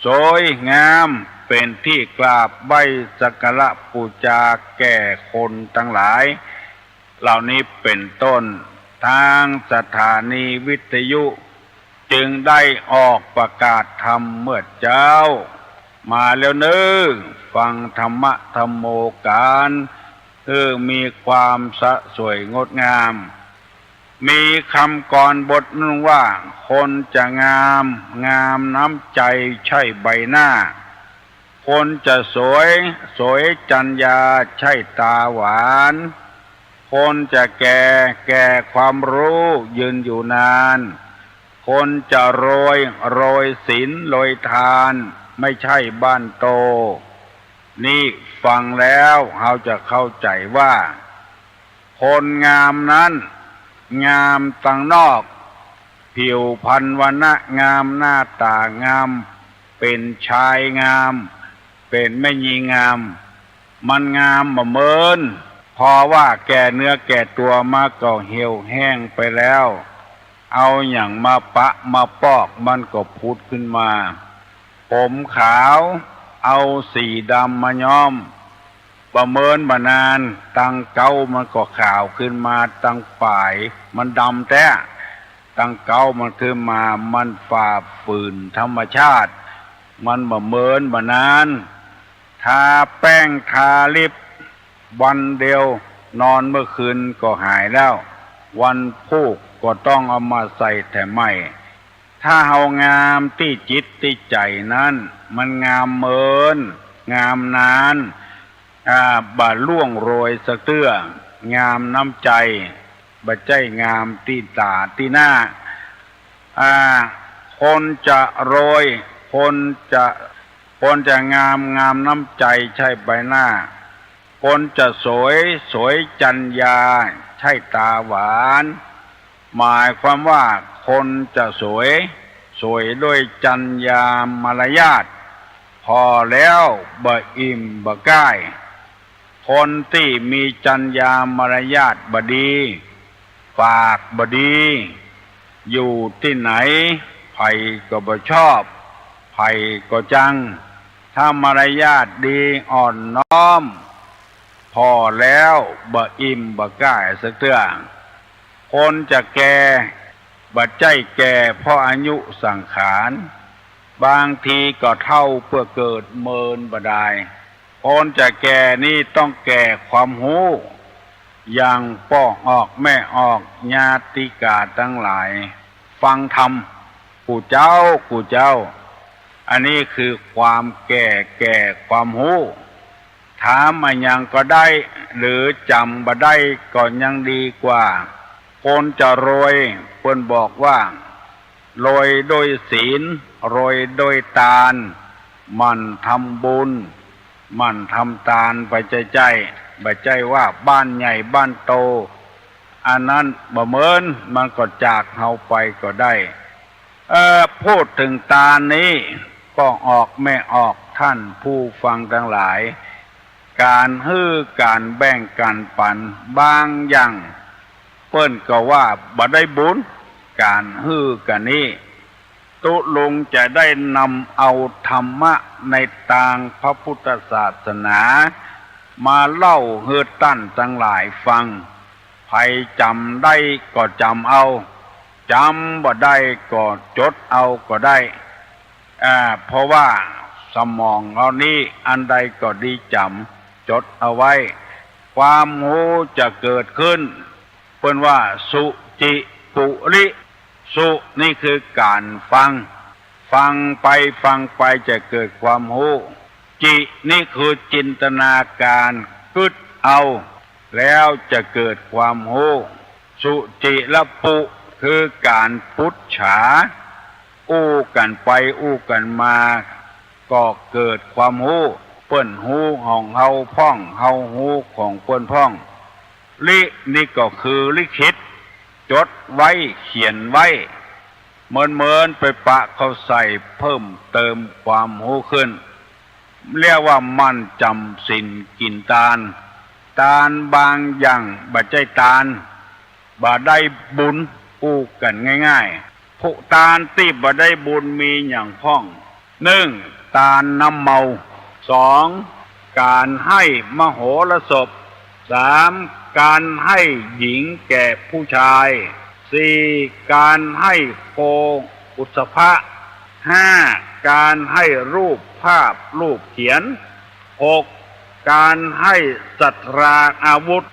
สวยงามเป็นที่กราบไหว้สักการะบูชาแก่คนทั้งหลายเหล่านี้เป็นต้นทางสถานีวิทยุจึงได้ออกประกาศธรรมเมื่อเจ้ามาแล้วเนื้อฟังธรรมะธรรมโมกันมีความสะสวยงดงามมีคำกรบทนึงว่าคนจะงามงามน้ำใจใช่ใบหน้าคนจะสวยสวยจัญญาใช่ตาหวานคนจะแก่แก่ความรู้ยืนอยู่นานคนจะโรยโรยศีลโรยทานไม่ใช่บ้านโตนี่ฟังแล้วเราจะเข้าใจว่าคนงามนั้นงามตั้งนอกผิวพรรณวรรณะงามหน้าตางามเป็นชายงามเป็นแม่หญิงงามมันงามบ่เหมือนพอว่าแก่เนื้อแก่ตัวมาก็เหี่ยวแห้งไปแล้วเอาอย่างมาปะมาปอกมันก็พุดขึ้นมาผมขาวเอาสีดำมาย้อมประเมินบานานตังเก้ามันก็ขาวขึ้นมาตังฝ่ายมันดำแท้ตังเก้ามันขึ้นมามันฝ่าฝืนธรรมชาติมันประเมินบานานทาแป้งทาลิปวันเดียวนอนเมื่อคืนก็หายแล้ววันพุกก็ต้องเอามาใส่แต่ไม่ถ้าเฮางามที่จิตที่ใจนั้นมันงามเหมือนงามนานบ่ล่วงโรยสะเตื้องามน้ำใจบ่ใจงามที่ตาที่หน้าคนจะโรยคนจะงามงามน้ำใจใช่ใบหน้าคนจะสวยสวยจัญญาใช่ตาหวานหมายความว่าคนจะสวยสวยด้วยจัญญามารยาทพอแล้วบ่อิ่มบ่ใกล้คนที่มีจัญญามารยาทบ่ดีปากบ่ดีอยู่ที่ไหนไผก็บ่ชอบไผก็จังถ้ามารยาทดีอ่อนน้อมพอแล้วบ่อิ่มบ่ใกล้สักเทื่อคนจะแก่บ่ใจแก่เพราะอายุสังขารบางทีก็เท่าเพื่อเกิดเมินบ่ได้คนจะแก่นี่ต้องแก่ความหูอย่างพ่อออกแม่ออกญาติกาทั้งหลายฟังธรรมกูเจ้าอันนี้คือความแก่ความหูถามมายังก็ได้หรือจำบ่ได้ก็ยังดีกว่าคนจะรวยเพิ่นบอกว่าโรยโดยศีลโรยโดยทานมันทำบุญมันทำทานไปใจบ่ใจว่าบ้านใหญ่บ้านโตอันนั้นบ่เหมือนมันก็จากเฮาไปก็ได้พูดถึงทานนี้ก็ออกแม่ออกท่านผู้ฟังทั้งหลายการการแบ่งกันปันบางอย่างเปิ้นก็ว่าบ่ได้บุญการกันนี้ตุลุงจะได้นำเอาธรรมะในทางพระพุทธศาสนามาเล่าให้ท่านทั้งหลายฟังใครจำได้ก็จำเอาจำบ่ได้ก็จดเอาก็ได้เพราะว่าสมองเรานี้อันใดก็ดีจำจดเอาไว้ความรู้จะเกิดขึ้นเพิ่นว่าสุจิปุริสุนี่คือการฟังไปจะเกิดความรู้จินี่คือจินตนาการคิดเอาแล้วจะเกิดความรู้สุจิละปุคือการพุทธาอู้กันไปอู้กันมาก็เกิดความรู้เปิ้นหูของเฮาพ่องเฮาหูของเปิ้นพ่องลินี่ก็คือลิขิตจดไว้เขียนไว้เหมือนไปปะเขาใส่เพิ่มเติมความรู้ขึ้นเรียกว่ามันจำศีลกินทานบางอย่างบ่ใจทานบ่ได้บุญอู้กันง่ายๆผู้ทานที่บ่ได้บุญมีอย่างพ่อง 1. การนำเมา 2. การให้มโหรสพ 3. การให้หญิงแก่ผู้ชาย 4. การให้โคอุสภะ 5. การให้รูปภาพรูปเขียน 6. การให้สัตราอาวุธ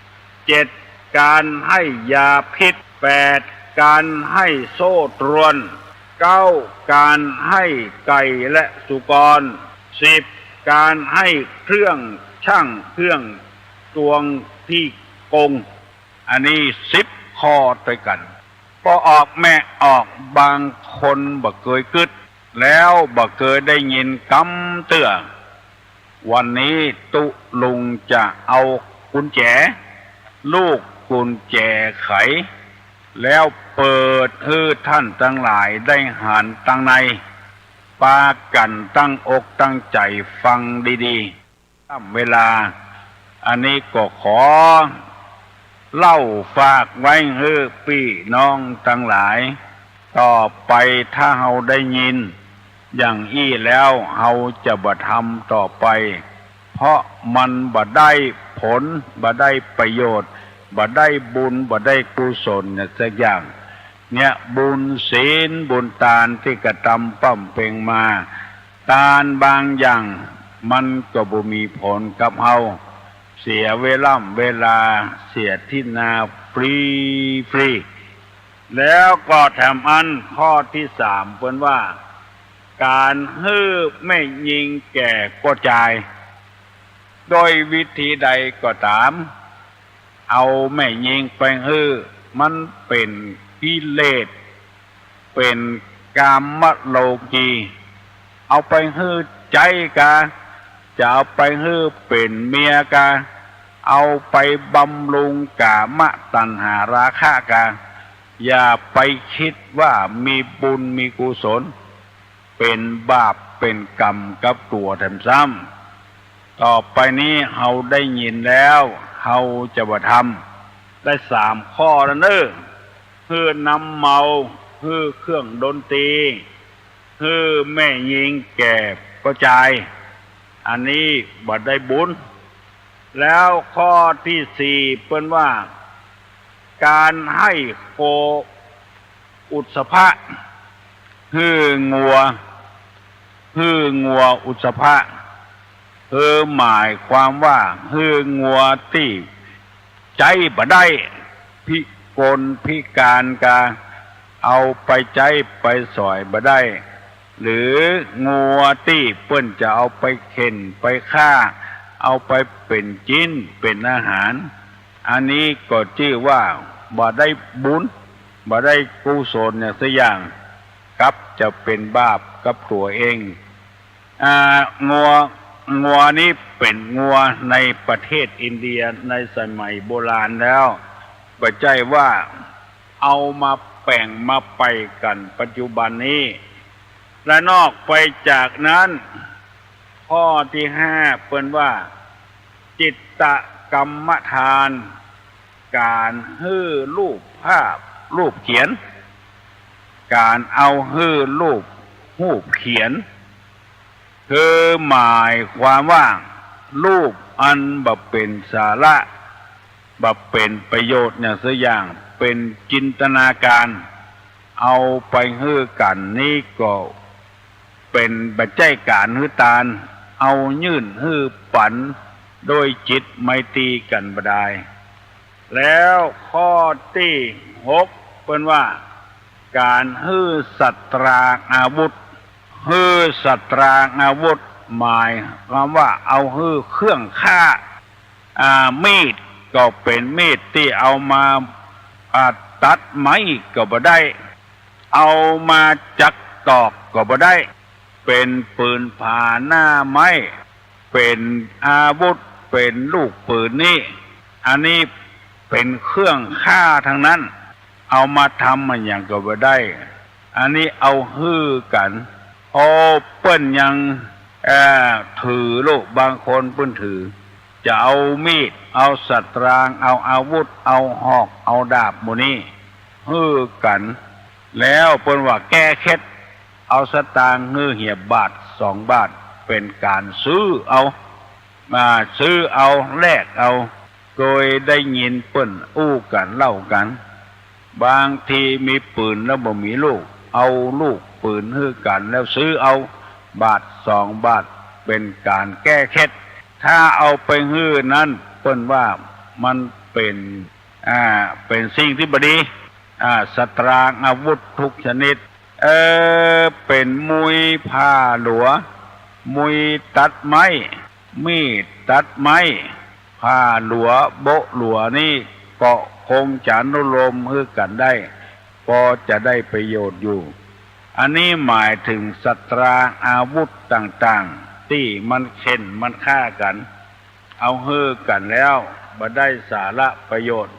7. การให้ยาพิษ 8. การให้โซ่ตรวน 9. การให้ไก่และสุกร 10. การให้เครื่องช่างเครื่องตวงที่กงอันนี้10 ข้อด้วยกันพอออกแม่ออกบางคนบ่เคยกึดแล้วบ่เคยได้ยินคำเตือนวันนี้ตุลุงจะเอากุญแจลูกกุญแจไขแล้วเปิดให้ท่านทั้งหลายได้หันตั้งในปากันตั้งอกตั้งใจฟังดีๆตามเวลาอันนี้ก็ขอเล่าฝากไว้ให้พี่น้องทั้งหลายต่อไปถ้าเฮาได้ยินอย่างอี้แล้วเฮาจะบ่ทำต่อไปเพราะมันบ่ได้ผลบ่ได้ประโยชน์บ่ได้บุญบ่ได้กุศลสักอย่างเนี่ยบุญศีลบุญทานที่กระทำปั้มเพ่งมาทานบางอย่างมันก็บ่มีผลกับเฮาเสียเวลาเสียที่นาฟรีแล้วก็แถมอันข้อที่3เพิ่นว่าการฮื้อไม่ยิงแก่ก็จ่ายโดยวิธีใดก็ตามเอาไม่ยิงไปฮื้อมันเป็นกิเลสเป็นกามโลกีเอาไปฮื้อใจกะจะเอาไปฮื้อเป็นเมียกะเอาไปบำรุงกามตัณหาราคะกะอย่าไปคิดว่ามีบุญมีกุศลเป็นบาปเป็นกรรมกับตัวแถมซ้ำต่อไปนี้เฮาได้ยินแล้วเฮาจะบ่ทำได้3 ข้อแล้วเนอะคือนำเมาคือเครื่องดนตรีคือแม่ยิงแก่ก็จ่ายอันนี้บ่ได้บุญแล้วข้อที่4เปิ้นว่าการให้โคอุสภะคืองัวอุสภะหมายความว่างัวที่ใจบ่ได้พิกลพิการกาเอาไปใจไปสอยบ่ได้หรืองัวที่เปิ้นจะเอาไปเข็นไปฆ่าเอาไปเป็นจิ้นเป็นอาหารอันนี้ก็ชื่อว่าบ่ได้บุญบ่ได้กุศลอย่างสักอย่างกับจะเป็นบาปกับตัวเองงัวนี้เป็นงัวในประเทศอินเดียในสมัยโบราณแล้วบ่ใช่ว่าเอามาแป่งมาไปกันปัจจุบันนี้และนอกไปจากนั้นข้อที่5เปิ้นว่าจิตตกรรมฐานการฮื้อรูปภาพรูปเขียนการเอาฮื้อรูปเขียนคือหมายความว่ารูปอันบ่เป็นสาระบ่เป็นประโยชน์อย่างสักอย่างเป็นจินตนาการเอาไปฮื้อกันนี่ก็เป็นบัจจัยการฮื้อตานเอายื่นฮื้อปันโดยจิตไมตรีกันบ่ได้แล้วข้อที่6เปิ้นว่าการฮื้อสัตราอาวุธฮื้อสัตราอาวุธหมายความว่าเอาฮื้อเครื่องฆ่ามีดก็เป็นมีดที่เอามาตัดไม้ก็บ่ได้เอามาจักตอกก็บ่ได้เป็นปืนผ่าหน้าไม้เป็นอาวุธเป็นลูกปืนนี่อันนี้เป็นเครื่องฆ่าทั้งนั้นเอามาทำมันอย่างก็บ่ได้อันนี้เอาฮื้อกันโอ้เปิ้นยังถือลูกบางคนเปิ้นถือจะเอามีดเอาสัตรางเอาอาวุธเอาหอกเอาดาบหมู่นี้ฮื้อกันแล้วเปิ้นว่าแก้เคล็ดเอาสตางค์ฮื้อเหียบบาท 2 บาทเป็นการซื้อเอามาซื้อเอาแลกเอาโดยได้ยินเปิ้นอู้กันเล่ากันบางทีมีปืนแล้วบ่มีลูกเอาลูกปืนฮื้อกันแล้วซื้อเอา1 บาท 2 บาทเป็นการแก้เคล็ดถ้าเอาไปฮื้อนั้นเปิ้นว่ามันเป็นสิ่งที่บดีสตรางอาวุธทุกชนิดเป็นมุยผ้าหลัวมุยตัดไม้มีดตัดไม้ผ้าหลัวโบะหลัวนี่ก็คงจะอนุโลมฮื้อกันได้พอจะได้ประโยชน์อยู่อันนี้หมายถึงสตรางอาวุธต่างๆที่มันเข็นมันฆ่ากันเอาฮื้อกันแล้วบ่ได้สาระประโยชน์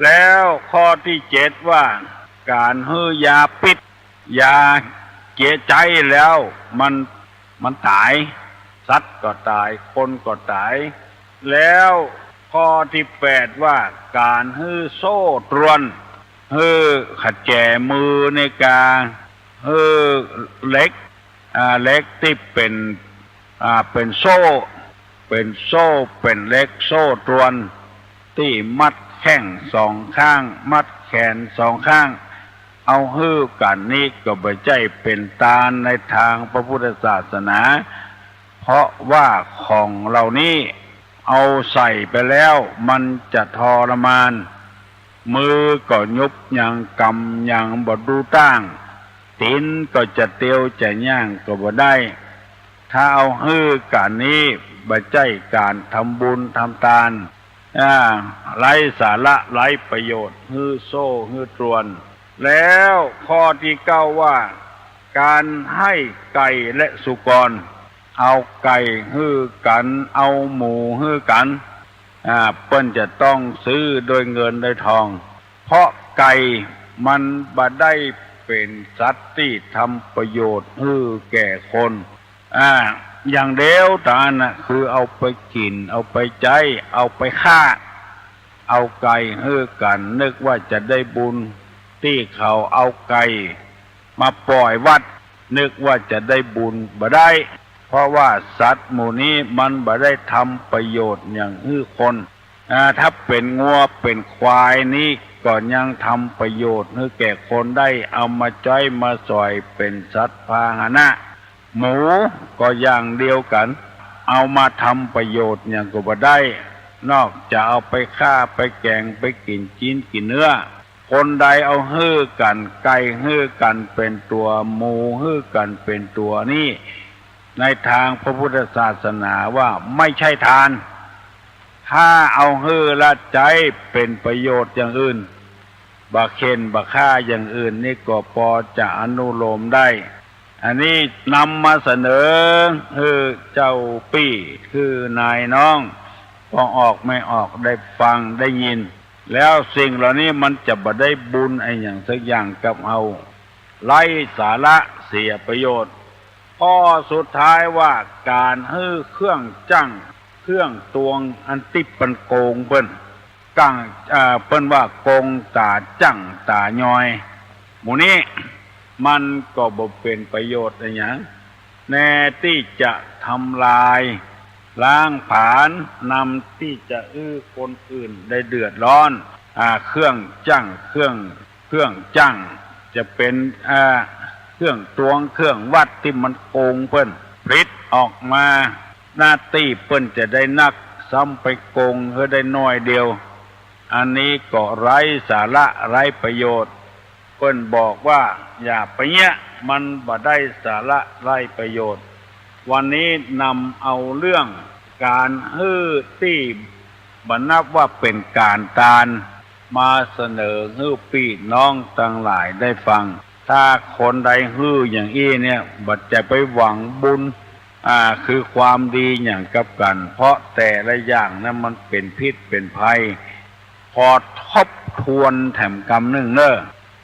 แล้วข้อที่7ว่าการฮื้อยาพิษยาเกลียใจแล้วมันตายสัตว์ก็ตายคนก็ตายแล้วข้อที่8ว่าการฮื้อโซ่ตรวนฮื้อขัดแจมือในการฮื้อเล็กที่เป็นโซ่เป็นเล็กโซ่ตรวนที่มัดแข้ง2 ข้างมัดแขน2 ข้างเอาฮื้อกันนี้ก็บ่ใช่เป็นตาในทางพระพุทธศาสนาเพราะว่าของเหล่านี้เอาใส่ไปแล้วมันจะทรมานมือก็ยุบยังกำยังบ่ดูตั้งตีนก็จะเตียวจะย่างก็บ่ได้ถ้าเอาฮื้อกันนี้บ่ใช่การทำบุญทำทานไร้สาระไร้ประโยชน์ฮื้อโซ่ฮื้อตรวนแล้วข้อที่9ว่าการให้ไก่และสุกรเอาไก่ฮื้อกันเอาหมูฮื้อกันเปิ้นจะต้องซื้อโดยเงินโดยทองเพราะไก่มันบ่ได้เป็นสัตว์ที่ทำประโยชน์ฮื้อแก่คนอย่างเดียวตาน่ะคือเอาไปกินเอาไปใจเอาไปฆ่าเอาไก่ฮื้อกันนึกว่าจะได้บุญที่เขาเอาไก่มาปล่อยวัดนึกว่าจะได้บุญบ่ได้เพราะว่าสัตว์หมู่นี้มันบ่ได้ทำประโยชน์อย่างฮื้อคนถ้าเป็นงัวเป็นควายนี้ก็ยังทำประโยชน์ให้แก่คนได้เอามาจ้อยมาสอยเป็นสัตว์พาหนะหมูก็อย่างเดียวกันเอามาทำประโยชน์อย่างก็บ่ได้นอกจากเอาไปฆ่าไปแกงไปกินจีนกินเนื้อคนใดเอาฮื้อกันไก่ฮื้อกันเป็นตัวหมูฮื้อกันเป็นตัวนี่ในทางพระพุทธศาสนาว่าไม่ใช่ทานถ้าเอาฮื้อละใจเป็นประโยชน์อย่างอื่นบ่เข็นบ่ฆ่าอย่างอื่นนี่ก็พอจะอนุโลมได้อันนี้นำมาเสนอเจ้าปี้คือนายน้องพอออกไม่ออกได้ฟังได้ยินแล้วสิ่งเหล่านี้มันจะบ่ได้บุญอย่างสักอย่างกับเอาไร้สาระเสียประโยชน์ข้อสุดท้ายว่าการฮื้อเครื่องจั่งเครื่องตวงอันติปันโกงเปิ้นกั้งเปิ้นว่าโกงตาจั่งตาย้อยหมู่นี้มันก็บ่เป็นประโยชน์อะไรอย่างแน่ที่จะทำลายล้างผลาญนำที่จะคนอื่นได้เดือดร้อนเครื่องจั่งเครื่องจั่งจะเป็นเครื่องตวงเครื่องวัดที่มันโกงเปิ้นผลิตออกมาหน้าที่เปิ้นจะได้นักซ้ำไปโกงเพื่อได้น้อยเดียวอันนี้ก็ไร้สาระไร้ประโยชน์เปิ้นบอกว่าอย่าไปเนี้ยมันบ่ได้สาระไร้ประโยชน์วันนี้นำเอาเรื่องการฮื้อที่บ่นับว่าเป็นการทานมาเสนอฮื้อพี่น้องทั้งหลายได้ฟังถ้าคนใดฮื้ออย่างเนี่ยบ่จะไปหวังบุญคือความดีอย่างกับกันเพราะแต่ละอย่างนั้นมันเป็นพิษเป็นภัยพอทบทวนแถมกำนึง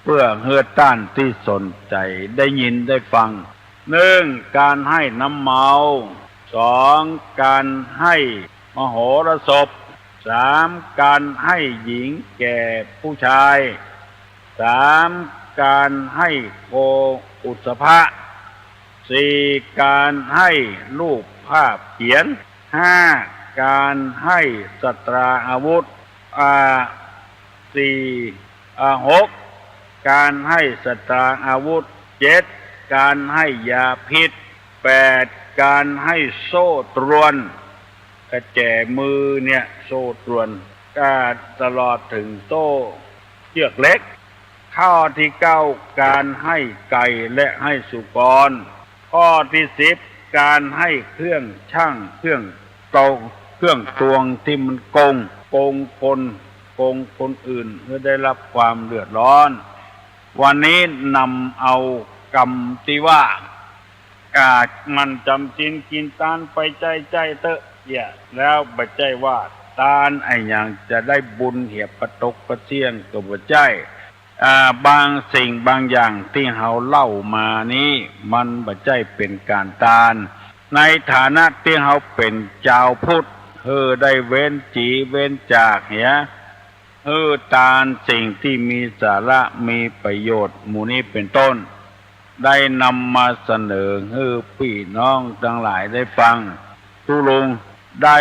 เพื่อเฮือต้านที่สนใจได้ยินได้ฟัง1การให้น้ำเมา2การให้มโหรสพ3การให้หญิงแก่ผู้ชาย4การให้โคอุสภะ 4. การให้รูปภาพเขียน 5. การให้สตราอาวุธ 6. การให้สตราอาวุธ 7. การให้ยาพิษ 8. การให้โซ่ตรวนกระแจมือเนี่ยโซ่ตรวนตลอดถึงโซ่เชือกเล็ก ข้อที่ 9การให้ไก่และให้สุกร ข้อที่ 10การให้เครื่องชั่งเครื่องตวงเครื่องตวงที่มันโกงคนอื่นเพื่อได้รับความเดือดร้อน วันนี้นำเอากรรมที่ว่ามันจำศีลกินทานไปใจเตอะแล้วบัดใจว่าทานไอ้อย่างจะได้บุญเหียบประตกประเสี่ยงตัวบัดใจบางสิ่งบางอย่างที่เฮาเล่ามานี้มันบัดใจเป็นการทานในฐานะที่เฮาเป็นเจ้าพุทธได้เว้นจีเว้นจากทานสิ่งที่มีสาระมีประโยชน์หมู่นี้เป็นต้นได้นำมาเสนอให้พี่น้องทั้งหลายได้ฟังตุลุงได้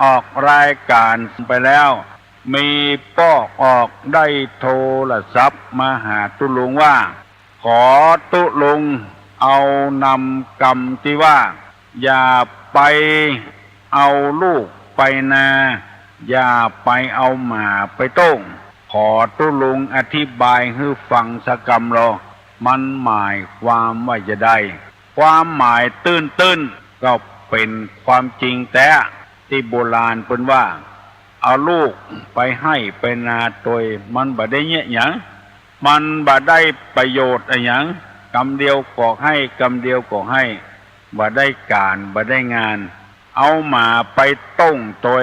ออกรายการไปแล้วมีป้อออกได้โทรศัพท์มาหาตุลุงว่าขอตุลุงเอานำกรรมที่ว่าอย่าไปเอาลูกไปนาอย่าไปเอาหมาไปต้งขอตุลุงอธิบายให้ฟังสักกรรมเรามันหมายความว่าจะได้ความหมายตื้นก็เป็นความจริงแต่ที่โบราณเป็นว่าเอาลูกไปให้ไปนาตัวมันบ่ได้เงี้ยหยังมันบ่ได้ประโยชน์อะไรหยังกำเดียวก็ให้กำเดียวก็ให้บ่ได้การบ่ได้งานเอาหมาไปต้งตัว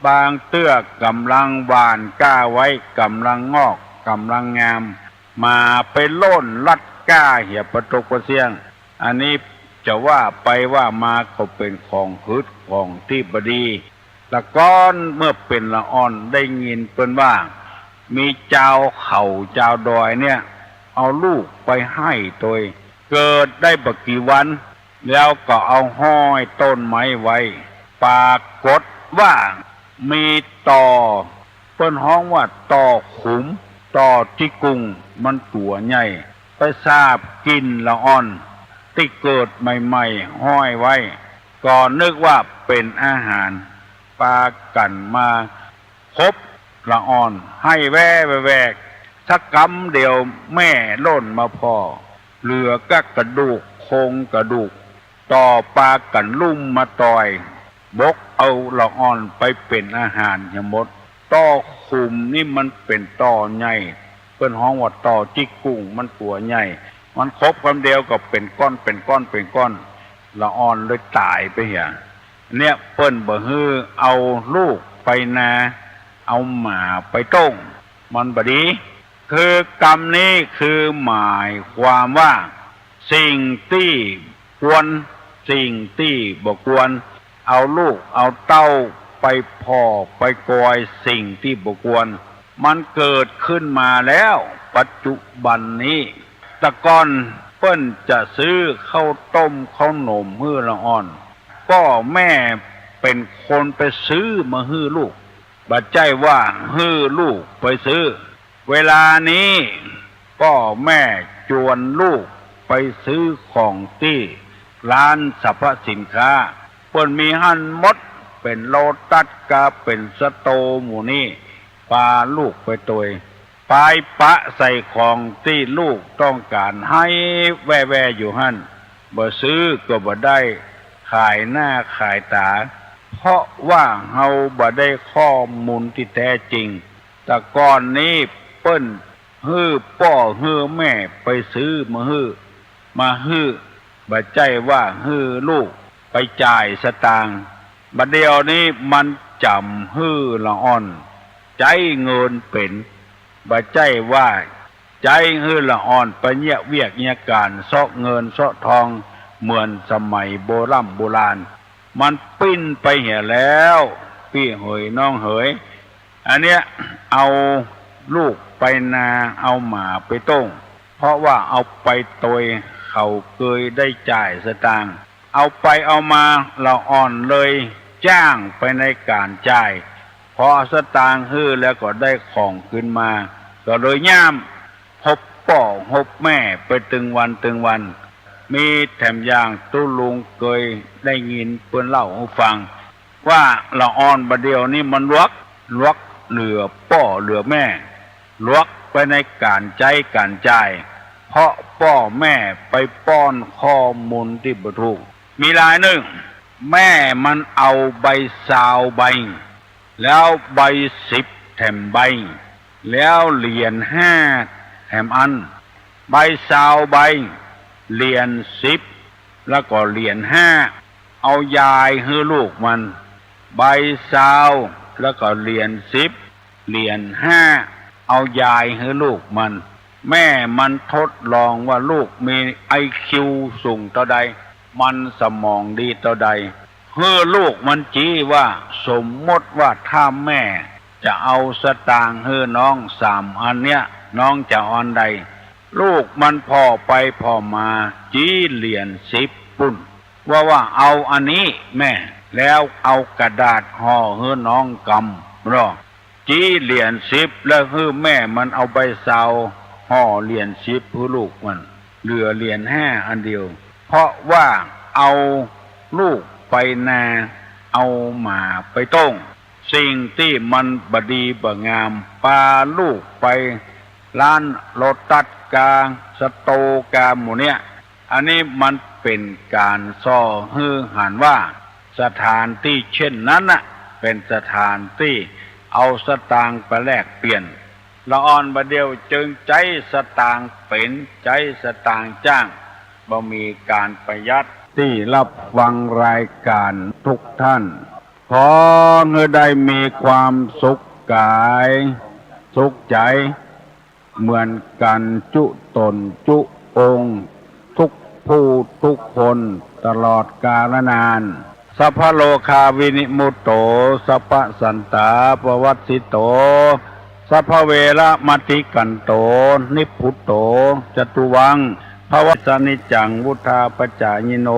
บางเตื้อกำลังหวานกล้าไว้กำลังงอกกำลังงามมาไปโล่นลัดก้าเหี่ยประตกประเสี่ยงอันนี้จะว่าไปว่ามาก็เป็นของฮึดของที่บดีละก้อนเมื่อเป็นละอ่อนได้ยินเป็นว่ามีเจ้าเขาเจ้าดอยเนี่ยเอาลูกไปให้ตัวเกิดได้บักกี่วันแล้วก็เอาห้อยต้นไม้ไว้ปรากฏว่ามีต่อเปิ้นฮ้องว่าต่อขุมต่อจิกุงมันตัวใหญ่ไปทราบกินละอ่อนที่เกิดใหม่ๆห้อยไว้ก่อนนึกว่าเป็นอาหารปากันมาพบละอ่อนให้แวกสักกำเดียวแม่ล่นมาพอเหลือก็กระดูกโครงกระดูกต่อปากันลุ่มมาต่อยบกเอาละอ่อนไปเป็นอาหารทั้งหมดต่อขุมนี่มันเป็นต่อใหญ่เพิ่นฮ้องว่าต่อจิกกุ้งมันตัวใหญ่มันครบคำเดียวก็เป็นก้อนละอ่อนเลยตายไปเหี่ยเนี่ยเปิ้นบ่ฮื้อเอาลูกไปนาเอาหมาไปต้งมันบ่ดีคือกรรมนี้คือหมายความว่าสิ่งที่ควรสิ่งที่บ่ควรเอาลูกเอาเต้าไปพ่อไปกอยสิ่งที่บ่ควรมันเกิดขึ้นมาแล้วปัจจุบันนี้ตะก่อนเปิ้นจะซื้อข้าวต้มข้าวหนมฮื้อละอ่อนพ่อแม่เป็นคนไปซื้อมาฮื้อลูกบัดใจว่าฮื้อลูกไปซื้อเวลานี้พ่อแม่จวนลูกไปซื้อของที่ร้านสรรพสินค้าเปิ้นมีหั่นหมดเป็นโลตัสกาเป็นสโตหมู่นี้พาลูกไปตัวปายปะใส่ของที่ลูกต้องการให้แว่อยู่หั่นบ่ซื้อก็บ่ได้ขายหน้าขายตาเพราะว่าเฮาบ่ได้ข้อมูลที่แท้จริงแต่ก่อนนี้เปิ้นฮื้อพ่อฮื้อแม่ไปซื้อมาฮื้อบ่ใจว่าฮื้อลูกไปจ่ายสตางค์บัดเดียวนี้มันจำฮื้อละอ่อนใจเงินเป็นบ่ใจว่าใจฮื้อละอ่อนไปเนียเวียกเนียการซอกเงินซอกทองเหมือนสมัยโบราณมันปิ้นไปเหี่ยแล้วพี่เหยน้องเหยอันเนี้ยเอาลูกไปนาเอาหมาไปต้งเพราะว่าเอาไปตวยเขา เขาเคยได้จ่ายสตางค์เอาไปเอามาเราอ่อนเลยจ้างไปในการจ่ายพอสตางค์ฮื้อแล้วก็ได้ของขึ้นมาก็เลยย่ามหบป่อหบแม่ไปตึงวันมีแถมอย่างตู้ลุงเคยได้ยินเพื่อนเล่าให้ฟังว่าละอ่อนบะเดียวนี่มันลวกเหลือป่อเหลือแม่ลวกไปในการใจการจ่ายเพราะป่อแม่ไปป้อนข้อมูลที่บ่ถูกมีรายหนึ่งแม่มันเอาใบซาวใบแล้วใบ10แถมใบแล้วเหรียญ5แถมอันใบซาวใบเหรียญ10แล้วก็เหรียญ5เอายายให้ลูกมันใบซาวแล้วก็เหรียญ10เหรียญ5เอายายให้ลูกมันแม่มันทดลองว่าลูกมีIQสูงเท่าใดมันสมองดีเท่าใดเฮ้อลูกมันจี้ว่าสมมติว่าถ้าแม่จะเอาสตางค์เฮ้อน้อง3อันเนี้ยน้องจะเอาอันใดลูกมันพอไปพอมาจี้เหรียญ10ปุ่นว่าเอาอันนี้แม่แล้วเอากระดาษห่อเฮ้อน้องกำรอจี้เหรียญ10แล้วเฮ้อแม่มันเอาใบซาวห่อเหรียญ10เพื่อลูกมันเหลือเหรียญ5อันเดียวเพราะว่าเอาลูกไปนาเอาหมาไปต้งสิ่งที่มันบดีบ่งามปาลูกไปร้านโลตัสกาสโตกาหมู่เนี้ยอันนี้มันเป็นการซ่อฮือหันว่าสถานที่เช่นนั้นน่ะเป็นสถานที่เอาสตางค์ไปแลกเปลี่ยนละอ่อนบะเดียวจึงใจสตางค์เป็นใจสตางค์จ้างบ่มีการประหยัดที่รับฟังรายการทุกท่านขอให้ได้มีความสุขกายสุขใจเหมือนกันจุตนจุองค์ทุกผู้ทุกคนตลอดกาลนานสัพพโลคาวินิมุตโตสัพพสันตาปวัตสิโตสัพพเวระมติกันโตนิพพุตโตจตุวังภวสนิจังวุธาปจายิโน